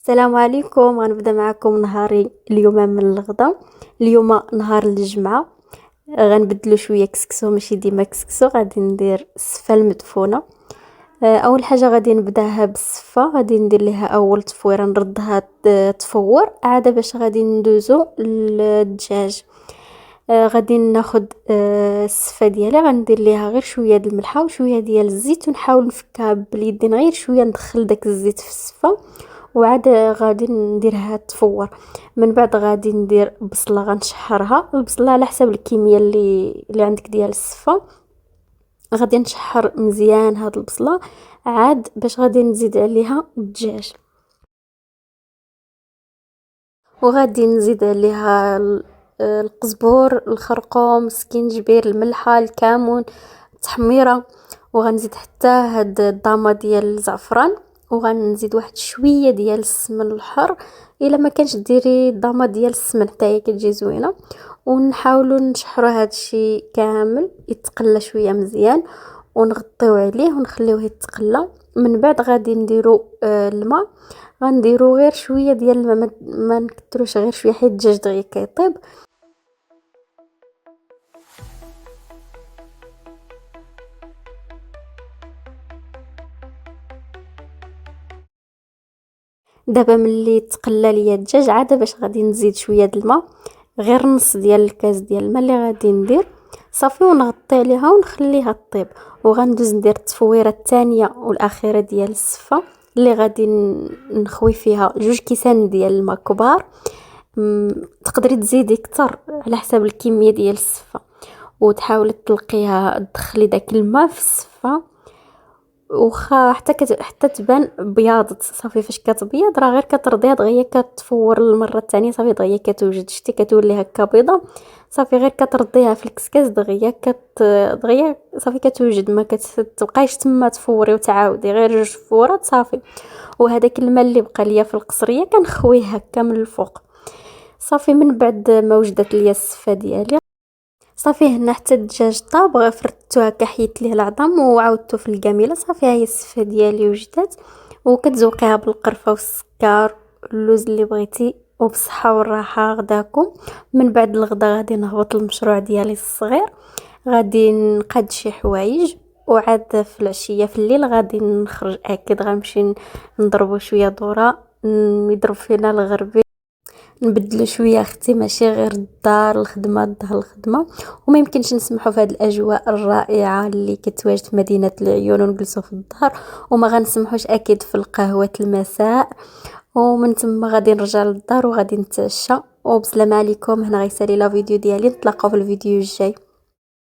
السلام عليكم. غنبدا معكم نهاري اليوم من الغدا. اليوم نهار الجمعه. غنبدلو شويه كسكسو، ماشي ديما كسكسو. غادي ندير السفه المدفونه. اول حاجه غادي نبداها بالسفه، غادي ندير ليها اول تفويره نردها تفور عاده باش غادي ندوزو للدجاج. غادي ناخد السفه ديالي، غندير ليها غير شويه د الملحه وشويه ديال الزيت ونحاول نفكها باليدين غير شويه، ندخل داك الزيت في السفه وعاد غادي نديرها تفور. من بعد غادي ندير بصله، غنشحرها البصله على حسب الكميه اللي عندك ديال السفه. غادي نشحر مزيان هاد البصله عاد باش غادي نزيد عليها الدجاج، وغادي نزيد عليها القزبور، الخرقوم، السكينجبير، الملحه، الكمون، التحميره. وغنزيد حتى هاد الضامه ديال الزعفران، وغنزيد واحد شويه ديال السمن الحر. الا ما كانش ديري الضامه ديال السمن حتى هي كتجي زوينه. ونحاولوا نشحروا هذا الشيء كامل يتقلى شويه مزيان، ونغطيو عليه ونخليوه يتقلى. من بعد غادي نديرو الماء، غنديرو غير شويه ديال الماء، ما نكتروش، غير شويه حيت الدجاج دغيا كيطيب. دابا ملي تقلى ليا الدجاج عاد باش غادي نزيد شويه د الماء، غير نص ديال الكاس ديال الماء اللي غادي ندير صافي، ونغطي عليها ونخليها طيب. وغندوز ندير التفويره الثانيه والاخيره ديال السفه اللي غادي نخوي فيها 2 كيسان ديال الماء كبار. تقدري تزيدي اكثر على حسب الكميه ديال السفه، وتحاولي تلقيها تدخلي داك الماء في السفه وخا حتى تبان بياضت. صافي فاش كتبيض راه غير كترضيها دغيا كتفور المره الثانيه، صافي دغيا كتوجد، شتي كتولي هكا بيضه. صافي غير كترضيها في الكسكاس دغيا دغيا صافي كتوجد، ما كتبقايش تما تفوري وتعاودي، غير 2 فورات صافي. وهذاك الماء اللي بقى ليا في القصريه كنخويه هكا من الفوق. صافي من بعد ما وجدت ليا السفه ديالي صافي هنا حتى الدجاج طاب، فردتو هكا، حيت ليه العظم وعاودته في القاميله. صافي هاي السفه ديالي وجدت، وكتزوقيها بالقرفه والسكر، اللوز اللي بغيتي، وبصحه والراحه غداكم. من بعد الغدا غادي نهبط المشروع ديالي الصغير، غادي نقاد شي حوايج، وعاد في العشيه في الليل غادي نخرج اكيد، غنمشي نضربوا شويه ذره، يضرب فينا الغربي، نبدلوا شويه اختي، ماشي غير الدار الخدمه الدار الخدمه. وما يمكنش نسمحوا في هذه الاجواء الرائعه اللي كتواجد في مدينه العيون ونجلسوا في الدار، وما غنسمحوش اكيد في القهوه المساء. ومن ثم غادي نرجع للدار وغادي نتعشى. وبسلام عليكم. هنا غيسالي لا فيديو ديالي، نتلاقاو في الفيديو الجاي.